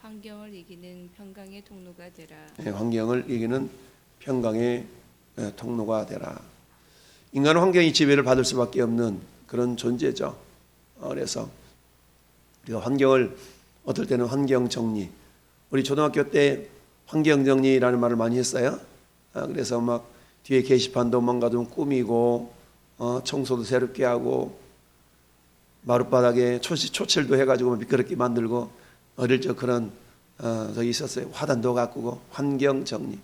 환경을 이기는 평강의 통로가 되라. 환경을 이기는 평강의 통로가 되라. 인간은 환경이 지배를 받을 수밖에 없는 그런 존재죠. 그래서 우리가 환경을 어떨 때는 환경 정리, 우리 초등학교 때 환경 정리라는 말을 많이 했어요. 그래서 막 뒤에 게시판도 뭔가 좀 꾸미고 청소도 새롭게 하고 마룻바닥에 초칠도 해가지고 미끄럽게 만들고 어릴 적 그런 저기 있었어요. 화단도 가꾸고 환경 정리.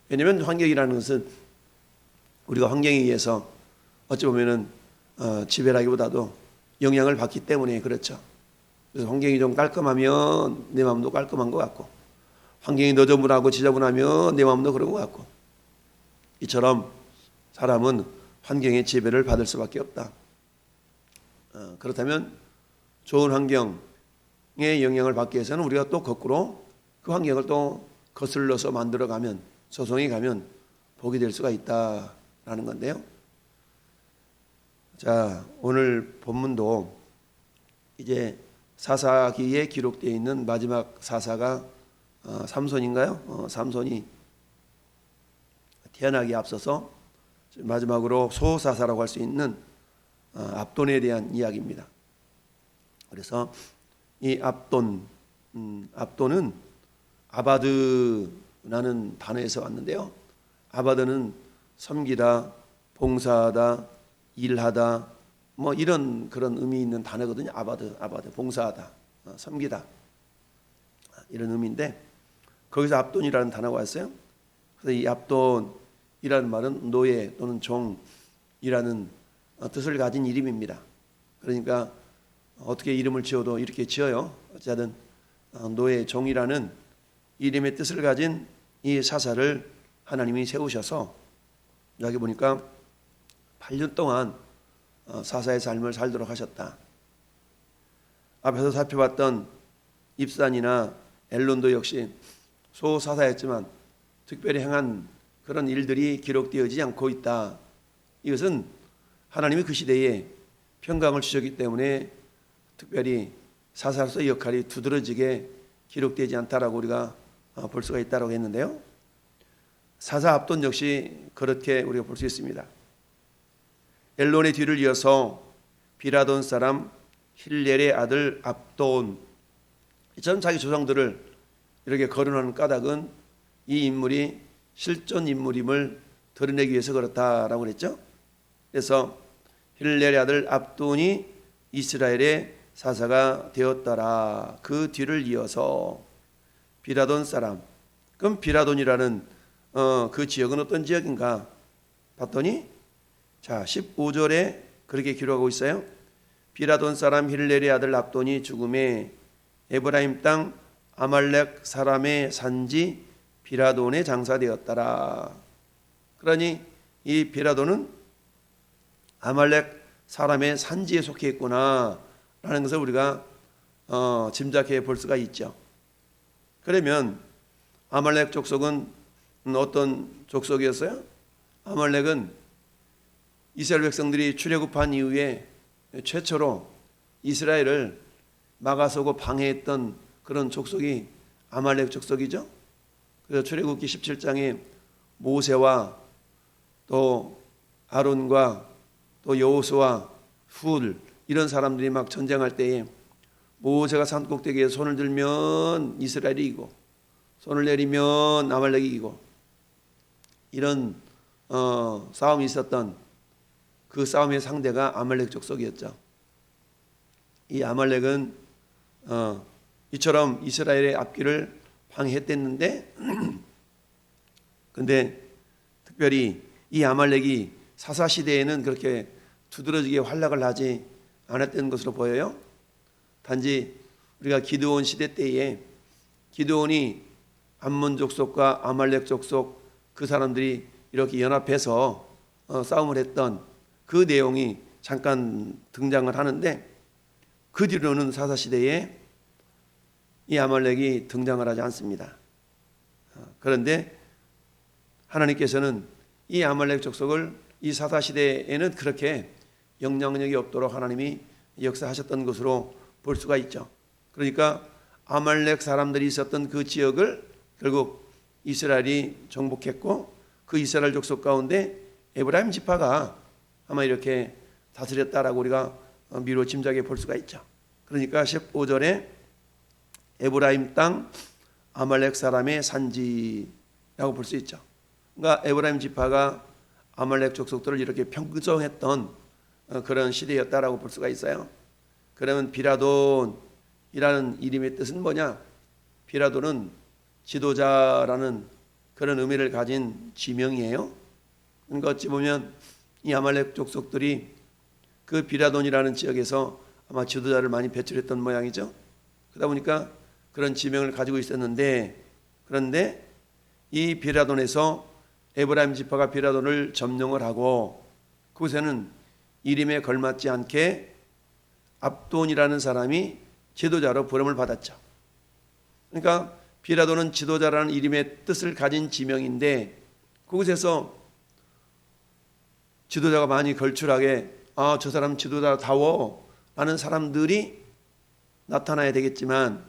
왜냐하면 환경이라는 것은 우리가 환경에 의해서 어찌 보면은 지배라기보다도 영향을 받기 때문에 그렇죠. 그래서 환경이 좀 깔끔하면 내 마음도 깔끔한 것 같고, 환경이 너저분하고 지저분하면 내 마음도 그런 것 같고, 이처럼 사람은 환경의 지배를 받을 수밖에 없다. 그렇다면 좋은 환경의 영향을 받기 위해서는 우리가 또 거꾸로 그 환경을 또 거슬러서 만들어가면, 조성해 가면 복이 될 수가 있다라는 건데요. 자, 오늘 본문도 이제 사사기에 기록되어 있는 마지막 사사가 삼손인가요? 삼손이 태어나기 앞서서 마지막으로 소사사라고 할 수 있는 압돈에 대한 이야기입니다. 그래서 이 압돈은 아바드라는 단어에서 왔는데요. 아바드는 섬기다, 봉사하다, 일하다, 뭐 이런 그런 의미 있는 단어거든요. 아바드, 봉사하다, 섬기다 이런 의미인데 거기서 압돈이라는 단어가 왔어요. 그래서 이 압돈이라는 말은 노예 또는 종이라는 뜻을 가진 이름입니다. 그러니까 어떻게 이름을 지어도 이렇게 지어요. 어쨌든 노예, 종이라는 이름의 뜻을 가진 이 사사를 하나님이 세우셔서 여기 보니까 8년 동안 사사의 삶을 살도록 하셨다. 앞에서 살펴봤던 입산이나 엘론도 역시 소사사였지만 특별히 행한 그런 일들이 기록되어지지 않고 있다. 이것은 하나님이 그 시대에 평강을 주셨기 때문에 특별히 사사로서의 역할이 두드러지게 기록되지 않다라고 우리가 볼 수가 있다고 했는데요. 사사 압돈 역시 그렇게 우리가 볼 수 있습니다. 엘론의 뒤를 이어서 비라돈 사람 힐렐의 아들 압돈, 이처럼 자기 조상들을 이렇게 거론하는 까닭은 이 인물이 실존 인물임을 드러내기 위해서 그렇다라고 그랬죠. 그래서 힐렐의 아들 압돈이 이스라엘의 사사가 되었더라. 그 뒤를 이어서 비라돈 사람. 그럼 비라돈이라는 그 지역은 어떤 지역인가 봤더니 자 15절에 그렇게 기록하고 있어요. 비라돈 사람 힐렐의 아들 압돈이 죽음에 에브라임 땅 아말렉 사람의 산지 비라돈에 장사되었더라. 그러니 이 비라돈은 아말렉 사람의 산지에 속해 있구나 라는 것을 우리가 짐작해 볼 수가 있죠. 그러면 아말렉 족속은 어떤 족속이었어요? 아말렉은 이스라엘 백성들이 출애굽한 이후에 최초로 이스라엘을 막아서고 방해했던 그런 족속이 아말렉 족속이죠. 그래서 출애굽기 17장에 모세와 또 아론과 또 여호수아, 훌 이런 사람들이 막 전쟁할 때에 모세가 산꼭대기에 손을 들면 이스라엘이 이기고 손을 내리면 아말렉이 이기고 이런 싸움이 있었던 그 싸움의 상대가 아말렉 족속이었죠. 이 아말렉은 이처럼 이스라엘의 앞길을 방해했댔는데 근데 특별히 이 아말렉이 사사시대에는 그렇게 두드러지게 활약을 하지 않았던 것으로 보여요. 단지 우리가 기드온 시대 때에 기드온이 암몬 족속과 아말렉 족속 그 사람들이 이렇게 연합해서 싸움을 했던 그 내용이 잠깐 등장을 하는데 그 뒤로는 사사시대에 이 아말렉이 등장을 하지 않습니다. 그런데 하나님께서는 이 아말렉 족속을 이 사사시대에는 그렇게 영향력이 없도록 하나님이 역사하셨던 것으로 볼 수가 있죠. 그러니까 아말렉 사람들이 있었던 그 지역을 결국 이스라엘이 정복했고, 그 이스라엘 족속 가운데 에브라임 지파가 아마 이렇게 다스렸다라고 우리가 미루어 짐작해 볼 수가 있죠. 그러니까 15절에 에브라임 땅 아말렉 사람의 산지라고 볼 수 있죠. 그러니까 에브라임 지파가 아말렉 족속들을 이렇게 평정했던 그런 시대였다라고 볼 수가 있어요. 그러면 비라돈이라는 이름의 뜻은 뭐냐? 비라돈은 지도자라는 그런 의미를 가진 지명이에요. 그러니까 어찌 보면 이 아말렉 족속들이 그 비라돈이라는 지역에서 아마 지도자를 많이 배출했던 모양이죠. 그러다 보니까 그런 지명을 가지고 있었는데, 그런데 이 비라돈에서 에브라임 지파가 비라돈을 점령을 하고 그곳에는 이름에 걸맞지 않게 압돈이라는 사람이 지도자로 부름을 받았죠. 그러니까 비라돈은 지도자라는 이름의 뜻을 가진 지명인데, 그곳에서 지도자가 많이 걸출하게 저 사람 지도자다워 라는 사람들이 나타나야 되겠지만,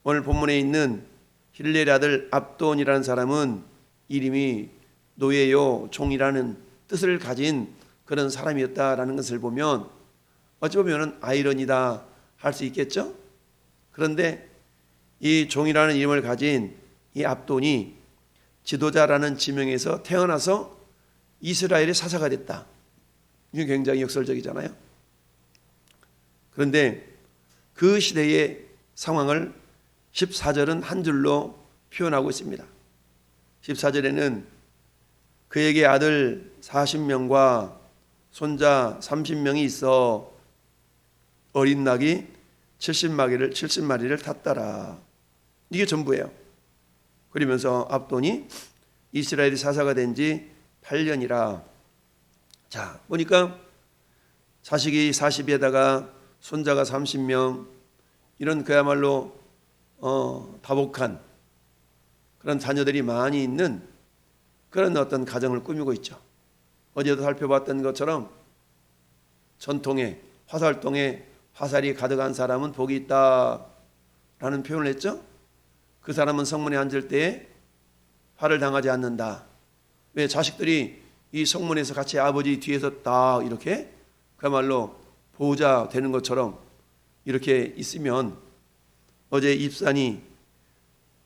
오늘 본문에 있는 힐렐의 아들 압돈이라는 사람은 이름이 노예요 종이라는 뜻을 가진 그런 사람이었다라는 것을 보면 어찌 보면 아이러니다 할 수 있겠죠. 그런데 이 종이라는 이름을 가진 이 압돈이 지도자라는 지명에서 태어나서 이스라엘의 사사가 됐다. 이게 굉장히 역설적이잖아요. 그런데 그 시대의 상황을 14절은 한 줄로 표현하고 있습니다. 14절에는 그에게 아들 40명과 손자 30명이 있어 어린 낙이 70마리를 탔더라. 이게 전부예요. 그러면서 압돈이 이스라엘의 사사가 된 지 8년이라. 자, 보니까 자식이 40에다가 손자가 30명, 이런 그야말로 다복한 그런 자녀들이 많이 있는 그런 어떤 가정을 꾸미고 있죠. 어제도 살펴봤던 것처럼 전통에 화살통에 화살이 가득한 사람은 복이 있다라는 표현을 했죠. 그 사람은 성문에 앉을 때에 화를 당하지 않는다. 왜? 자식들이 이 성문에서 같이 아버지 뒤에서 딱 이렇게 그야말로 보호자 되는 것처럼 이렇게 있으면, 어제 입산이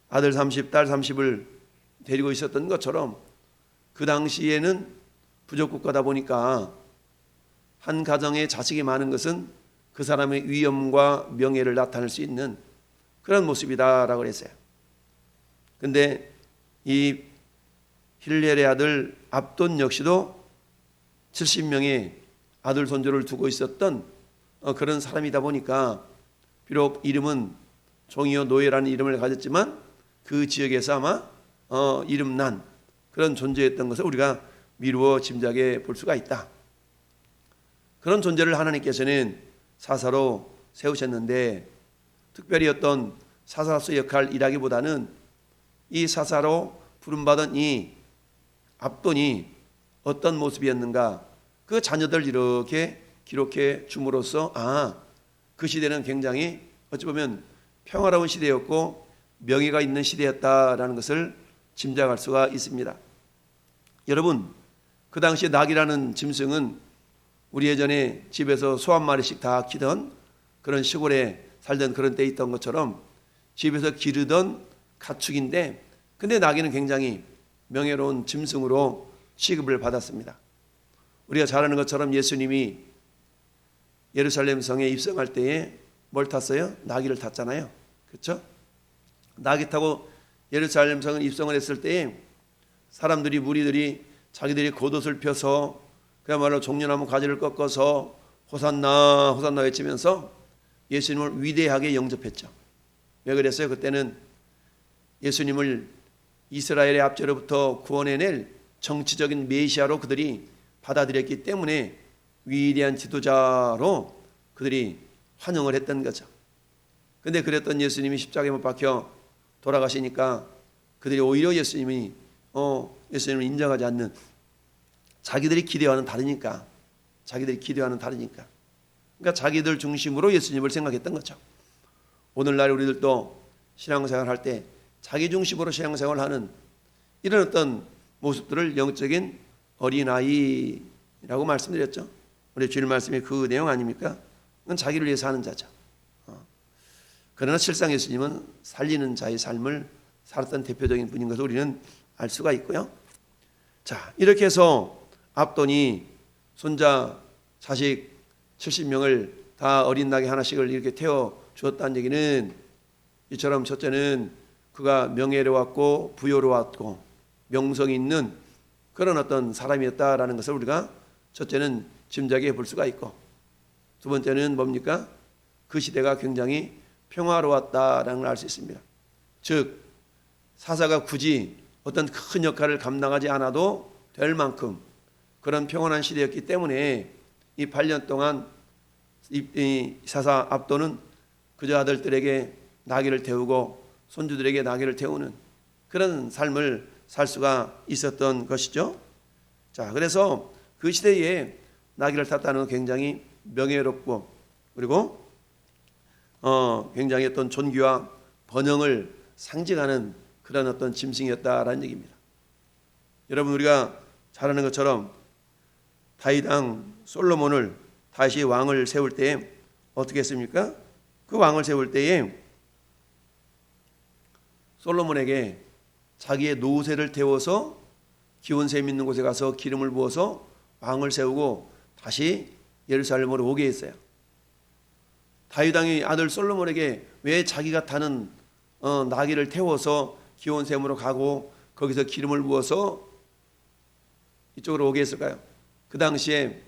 아들 30, 딸 30을 데리고 있었던 것처럼 그 당시에는 부족국가다 보니까 한 가정에 자식이 많은 것은 그 사람의 위엄과 명예를 나타낼 수 있는 그런 모습이다라고 했어요. 근데 이 힐렐의 아들 압돈 역시도 70명의 아들 손주를 두고 있었던 그런 사람이다 보니까 비록 이름은 종이요 노예라는 이름을 가졌지만 그 지역에서 아마 이름난 그런 존재였던 것을 우리가 미루어 짐작해 볼 수가 있다. 그런 존재를 하나님께서는 사사로 세우셨는데, 특별히 어떤 사사로서 역할이라기보다는 이 사사로 부름받은 이 압돈이 어떤 모습이었는가, 그 자녀들 이렇게 기록해 줌으로써 그 시대는 굉장히 어찌 보면 평화로운 시대였고 명예가 있는 시대였다라는 것을 짐작할 수가 있습니다. 여러분, 그 당시에 낙이라는 짐승은 우리 예전에 집에서 소 한 마리씩 다 키던 그런 시골에 살던 그런 때 있던 것처럼 집에서 기르던 가축인데, 근데 낙이는 굉장히 명예로운 짐승으로 취급을 받았습니다. 우리가 잘 아는 것처럼 예수님이 예루살렘 성에 입성할 때에 뭘 탔어요? 나귀를 탔잖아요. 그렇죠? 나귀 타고 예루살렘 성을 입성을 했을 때에 사람들이, 무리들이 자기들이 겉옷을 펴서 그야말로 종려나무 가지를 꺾어서 호산나 호산나 외치면서 예수님을 위대하게 영접했죠. 왜 그랬어요? 그때는 예수님을 이스라엘의 압제로부터 구원해낼 정치적인 메시아로 그들이 받아들였기 때문에 위대한 지도자로 그들이 환영을 했던 거죠. 그런데 그랬던 예수님이 십자가에 못 박혀 돌아가시니까 그들이 오히려 예수님을 인정하지 않는, 자기들이 기대와는 다르니까. 그러니까 자기들 중심으로 예수님을 생각했던 거죠. 오늘날 우리들도 신앙생활할 때 자기 중심으로 신앙생활하는 이런 어떤 모습들을 영적인 어린아이라고 말씀드렸죠. 우리 주일 말씀이 그 내용 아닙니까? 그건 자기를 위해서 하는 자죠. 그러나 실상 예수님은 살리는 자의 삶을 살았던 대표적인 분인 것을 우리는 알 수가 있고요. 자, 이렇게 해서 압돈이 손자, 자식 70명을 다 어린 낙이 하나씩을 이렇게 태워 주었다는 얘기는 이처럼 첫째는 그가 명예로웠고 부여로웠고 명성이 있는 그런 어떤 사람이었다라는 것을 우리가 첫째는 짐작해 볼 수가 있고, 두 번째는 뭡니까? 그 시대가 굉장히 평화로웠다라는 걸 알 수 있습니다. 즉 사사가 굳이 어떤 큰 역할을 감당하지 않아도 될 만큼 그런 평온한 시대였기 때문에 이 8년 동안 이 사사 압돈은 그저 아들들에게 나귀를 태우고 손주들에게 나귀를 태우는 그런 삶을 살 수가 있었던 것이죠. 자, 그래서 그 시대에 나귀를 탔다는 건 굉장히 명예롭고 그리고 굉장히 어떤 존귀와 번영을 상징하는 그런 어떤 짐승이었다라는 얘기입니다. 여러분, 우리가 잘 아는 것처럼 다윗 왕 솔로몬을 다시 왕을 세울 때에 어떻게 했습니까? 그 왕을 세울 때에 솔로몬에게 자기의 노새를 태워서 기온샘 있는 곳에 가서 기름을 부어서 왕을 세우고 다시 예루살렘으로 오게 했어요. 다윗 왕이 아들 솔로몬에게 왜 자기가 타는 나귀를 태워서 기온샘으로 가고 거기서 기름을 부어서 이쪽으로 오게 했을까요? 그 당시에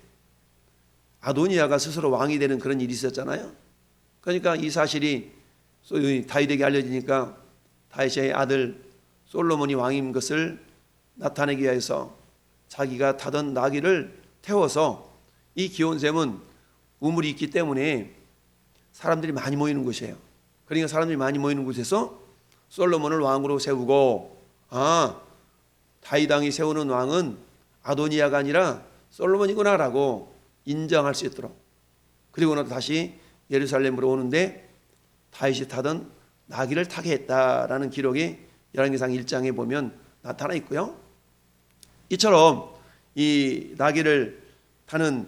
아도니아가 스스로 왕이 되는 그런 일이 있었잖아요. 그러니까 이 사실이 다윗에게 알려지니까 다윗의 아들 솔로몬이 왕인 것을 나타내기 위해서 자기가 타던 나귀를 태워서, 이 기온샘은 우물이 있기 때문에 사람들이 많이 모이는 곳이에요. 그러니까 사람들이 많이 모이는 곳에서 솔로몬을 왕으로 세우고, 다윗 왕이 세우는 왕은 아도니아가 아니라 솔로몬이구나라고 인정할 수 있도록, 그리고 나서 다시 예루살렘으로 오는데 다윗이 타던 나귀를 타게 했다라는 기록이 열왕기상 1장에 보면 나타나 있고요. 이처럼 이 나귀를 타는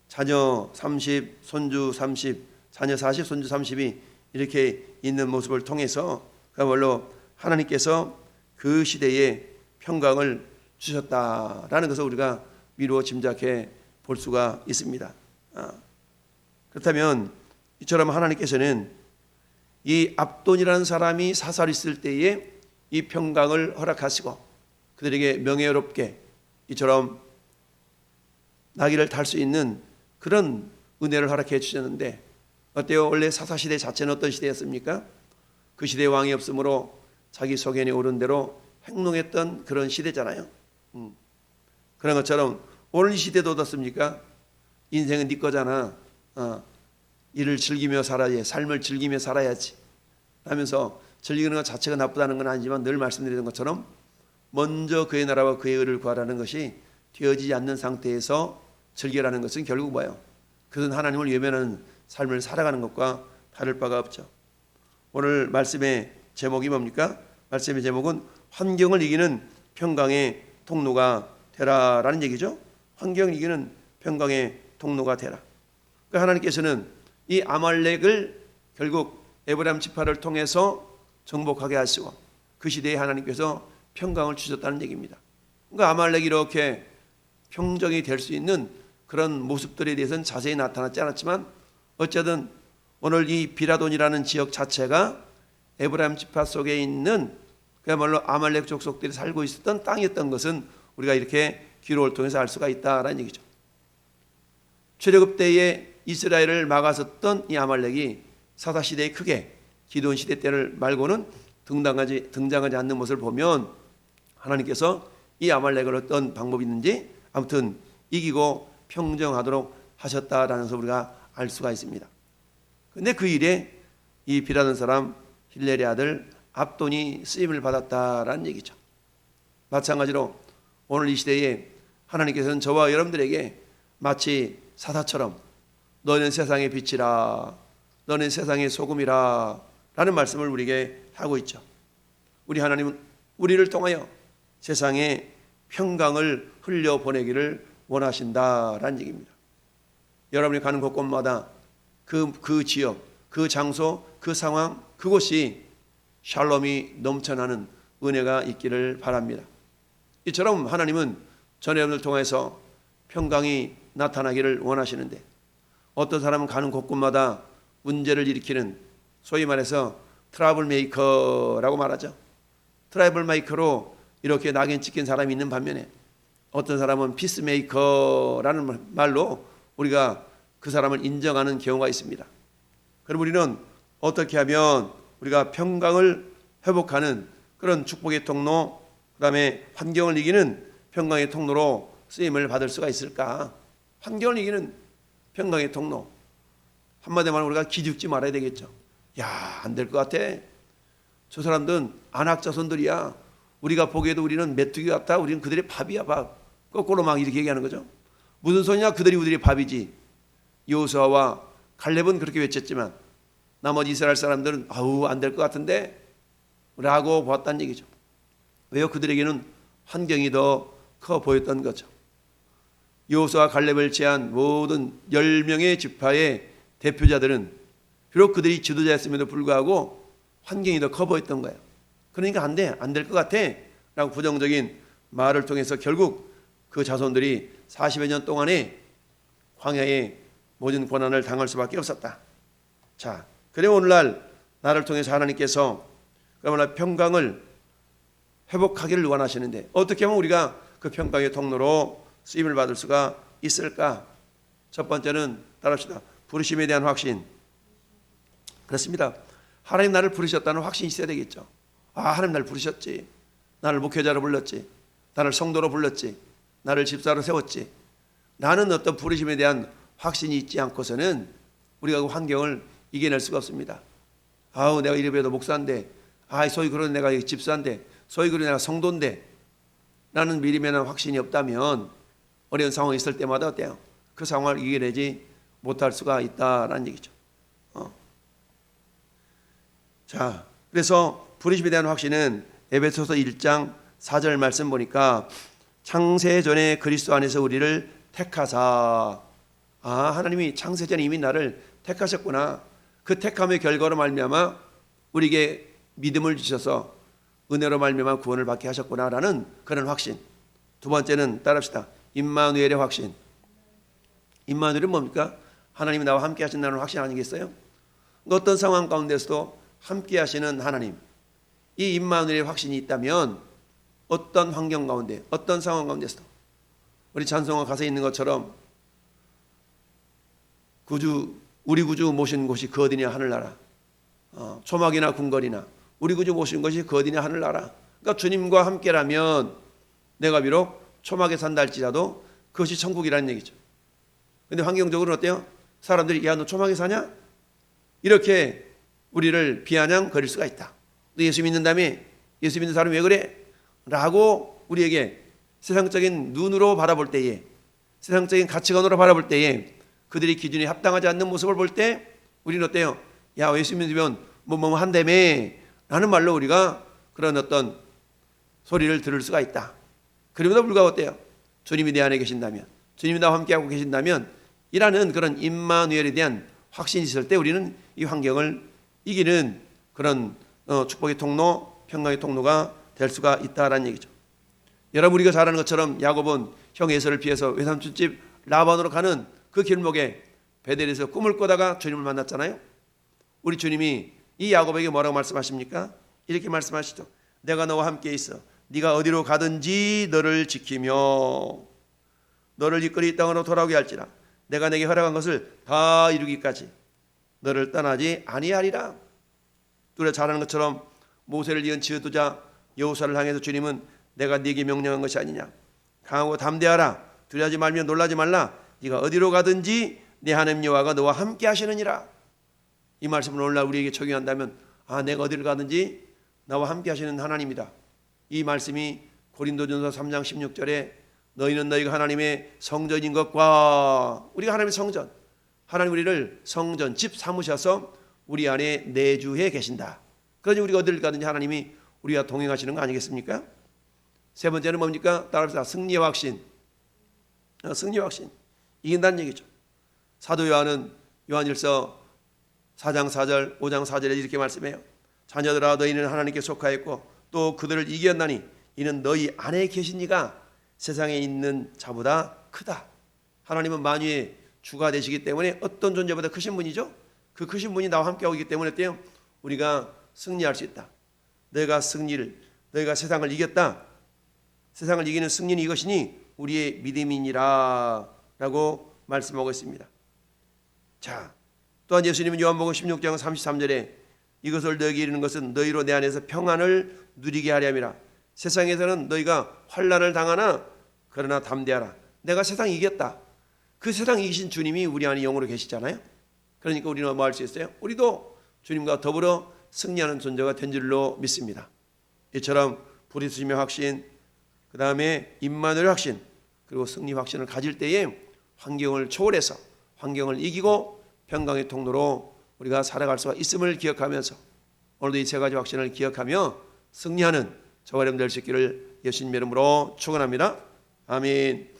자녀 30, 손주 30, 자녀 40, 손주 30이 이렇게 있는 모습을 통해서 그야말로 하나님께서 그 시대에 평강을 주셨다라는 것을 우리가 미루어 짐작해 볼 수가 있습니다. 그렇다면 이처럼 하나님께서는 이 압돈이라는 사람이 사살이 있을 때에 이 평강을 허락하시고 그들에게 명예롭게 이처럼 나귀를 탈 수 있는 그런 은혜를 허락해 주셨는데, 어때요? 원래 사사시대 자체는 어떤 시대였습니까? 그 시대에 왕이 없으므로 자기 소견에 오른 대로 행동했던 그런 시대잖아요. 그런 것처럼 오늘 이 시대도 어떻습니까? 인생은 네 거잖아. 일을 즐기며 살아야지, 삶을 즐기며 살아야지 하면서, 즐기는 것 자체가 나쁘다는 건 아니지만 늘 말씀드리는 것처럼 먼저 그의 나라와 그의 의를 구하라는 것이 되어지지 않는 상태에서 즐기라는 것은 결국 뭐예요? 그것은 하나님을 외면하는 삶을 살아가는 것과 다를 바가 없죠. 오늘 말씀의 제목이 뭡니까? 말씀의 제목은 환경을 이기는 평강의 통로가 되라라는 얘기죠. 환경을 이기는 평강의 통로가 되라. 그러니까 하나님께서는 이 아말렉을 결국 에브라임 지파를 통해서 정복하게 하시고 그 시대에 하나님께서 평강을 주셨다는 얘기입니다. 그러니까 아말렉이 이렇게 평정이 될 수 있는 그런 모습들에 대해서는 자세히 나타나지 않았지만, 어쨌든 오늘 이 비라돈이라는 지역 자체가 에브라임 지파 속에 있는 그야말로 아말렉 족속들이 살고 있었던 땅이었던 것은 우리가 이렇게 기록을 통해서 알 수가 있다라는 얘기죠. 출애굽 때에 이스라엘을 막았었던 이 아말렉이 사사시대에 크게 기드온 시대 때를 말고는 등장하지 않는 모습을 보면 하나님께서 이 아말렉을 어떤 방법이 있는지 아무튼 이기고 평정하도록 하셨다라는 것을 우리가 알 수가 있습니다. 그런데 그 일에 이 비라던 사람 hil렐의 아들 압돈이 쓰임을 받았다라는 얘기죠. 마찬가지로 오늘 이 시대에 하나님께서는 저와 여러분들에게 마치 사사처럼 너는 세상의 빛이라, 너는 세상의 소금이라 라는 말씀을 우리에게 하고 있죠. 우리 하나님은 우리를 통하여 세상에 평강을 흘려보내기를 원하신다라는 얘기입니다. 여러분이 가는 곳곳마다 그 지역, 그 장소, 그 상황, 그곳이 샬롬이 넘쳐나는 은혜가 있기를 바랍니다. 이처럼 하나님은 전 여러분을 통해서 평강이 나타나기를 원하시는데, 어떤 사람은 가는 곳곳마다 문제를 일으키는, 소위 말해서 트러블 메이커라고 말하죠. 트러블 메이커로 이렇게 낙인 찍힌 사람이 있는 반면에, 어떤 사람은 피스메이커라는 말로 우리가 그 사람을 인정하는 경우가 있습니다. 그럼 우리는 어떻게 하면 우리가 평강을 회복하는 그런 축복의 통로, 그 다음에 환경을 이기는 평강의 통로로 쓰임을 받을 수가 있을까? 환경을 이기는 평강의 통로. 한마디로 말하면 우리가 기죽지 말아야 되겠죠. 야, 안 될 것 같아. 저 사람들은 안악자손들이야. 우리가 보기에도 우리는 메뚜기 같다. 우리는 그들의 밥이야, 밥. 거꾸로 막 이렇게 얘기하는 거죠. 무슨 소리냐? 그들이 우리의 밥이지. 여호수아와 갈렙은 그렇게 외쳤지만 나머지 이스라엘 사람들은 아우, 안 될 것 같은데 라고 보았다는 얘기죠. 왜요? 그들에게는 환경이 더 커 보였던 거죠. 여호수아와 갈렙을 제한 모든 10명의 지파의 대표자들은 비록 그들이 지도자였음에도 불구하고 환경이 더 커 보였던 거예요. 그러니까 안 돼, 안 될 것 같아 라고 부정적인 말을 통해서 결국 그 자손들이 40여 년 동안에 광야에 모든 고난을 당할 수밖에 없었다. 자, 그래 오늘날 나를 통해서 하나님께서 그러나 평강을 회복하기를 원하시는데, 어떻게 하면 우리가 그 평강의 통로로 쓰임을 받을 수가 있을까? 첫 번째는 따라합시다. 부르심에 대한 확신. 그렇습니다. 하나님 나를 부르셨다는 확신이 있어야 되겠죠. 아, 하나님 나를 부르셨지. 나를 목회자로 불렀지. 나를 성도로 불렀지. 나를 집사로 세웠지. 나는 어떤 부르심에 대한 확신이 있지 않고서는 우리가 그 환경을 이겨낼 수가 없습니다. 아우, 내가 이래봬도 목사인데, 아, 소위 그런 내가 집사인데, 소위 그런 내가 성도인데, 나는 미리면한 확신이 없다면 어려운 상황이 있을 때마다 어때요? 그 상황을 이겨내지 못할 수가 있다라는 얘기죠. 자, 그래서 부르심에 대한 확신은 에베소서 1장 4절 말씀 보니까 창세전에 그리스도 안에서 우리를 택하사, 아, 하나님이 창세전에 이미 나를 택하셨구나. 그 택함의 결과로 말미암아 우리에게 믿음을 주셔서 은혜로 말미암아 구원을 받게 하셨구나라는 그런 확신. 두 번째는 따라합시다. 임마누엘의 확신. 임마누엘은 뭡니까? 하나님이 나와 함께 하신다는 확신 아니겠어요? 어떤 상황 가운데서도 함께 하시는 하나님. 이 임마누엘의 확신이 있다면 어떤 환경 가운데, 어떤 상황 가운데서도, 우리 찬송가 가사에 있는 것처럼 우리 구주 모신 곳이 그 어디냐 하늘나라, 초막이나 궁궐이나 우리 구주 모신 것이 그 어디냐 하늘나라. 그러니까 주님과 함께라면 내가 비록 초막에 산다 할지라도 그것이 천국이라는 얘기죠. 그런데 환경적으로는 어때요? 사람들이 야, 너 초막에 사냐? 이렇게 우리를 비아냥거릴 수가 있다. 너 예수 믿는다며? 예수 믿는 사람이 왜 그래? 라고 우리에게 세상적인 눈으로 바라볼 때에, 세상적인 가치관으로 바라볼 때에 그들의 기준에 합당하지 않는 모습을 볼 때 우리는 어때요? 야, 예수 믿으면 뭐뭐 한다며 라는 말로 우리가 그런 어떤 소리를 들을 수가 있다. 그럼에도 불구하고 어때요? 주님이 내 안에 계신다면, 주님이 나와 함께하고 계신다면 이라는 그런 임마누엘에 대한 확신이 있을 때 우리는 이 환경을 이기는 그런 축복의 통로, 평강의 통로가 될 수가 있다라는 얘기죠. 여러분, 우리가 잘 아는 것처럼 야곱은 형 에서를 피해서 외삼촌집 라반으로 가는 그 길목에 베델에서 꿈을 꾸다가 주님을 만났잖아요. 우리 주님이 이 야곱에게 뭐라고 말씀하십니까? 이렇게 말씀하시죠. 내가 너와 함께 있어. 네가 어디로 가든지 너를 지키며 너를 이끌이 이 땅으로 돌아오게 할지라. 내가 내게 허락한 것을 다 이루기까지 너를 떠나지 아니하리라. 우리가 잘 아는 것처럼 모세를 이은 지도자 여호수아를 향해서 주님은 내가 네게 명령한 것이 아니냐. 강하고 담대하라. 두려워하지 말며 놀라지 말라. 네가 어디로 가든지 네 하나님 여호와가 너와 함께 하시느니라. 이 말씀을 오늘날 우리에게 적용한다면, 아, 내가 어디를 가든지 나와 함께 하시는 하나님이다. 이 말씀이 고린도전서 3장 16절에 너희는 너희가 하나님의 성전인 것과, 우리가 하나님의 성전, 하나님 우리를 성전, 집 삼으셔서 우리 안에 내주해 계신다. 그러니 우리가 어딜 가든지 하나님이 우리와 동행하시는 거 아니겠습니까? 세 번째는 뭡니까? 따라합시다. 승리의 확신. 승리의 확신. 이긴다는 얘기죠. 사도 요한은 요한일서 4장 4절, 5장 4절에 이렇게 말씀해요. 자녀들아 너희는 하나님께 속하였고 또 그들을 이겼나니 이는 너희 안에 계신 이가 세상에 있는 자보다 크다. 하나님은 만유의 주가 되시기 때문에 어떤 존재보다 크신 분이죠. 그 크신 분이 나와 함께하고 있기 때문에 어때요? 우리가 승리할 수 있다. 너희가 세상을 이겼다. 세상을 이기는 승리는 이것이니 우리의 믿음이니라 라고 말씀하고 있습니다. 자, 또한 예수님은 요한복음 16장 33절에 이것을 너희에게 이르는 것은 너희로 내 안에서 평안을 누리게 하려 함이라. 세상에서는 너희가 환난을 당하나 그러나 담대하라. 내가 세상 이겼다. 그 세상 이기신 주님이 우리 안에 영으로 계시잖아요. 그러니까 우리는 뭐 할 수 있어요? 우리도 주님과 더불어 승리하는 존재가 된 줄로 믿습니다. 이처럼 부르심의 확신, 그 다음에 임마누엘 확신, 그리고 승리 확신을 가질 때에 환경을 초월해서 환경을 이기고 평강의 통로로 우리가 살아갈 수가 있음을 기억하면서 오늘도 이 세 가지 확신을 기억하며 승리하는 저와 여러분 될 수 있기를 예수님 이름으로 축원합니다. 아멘.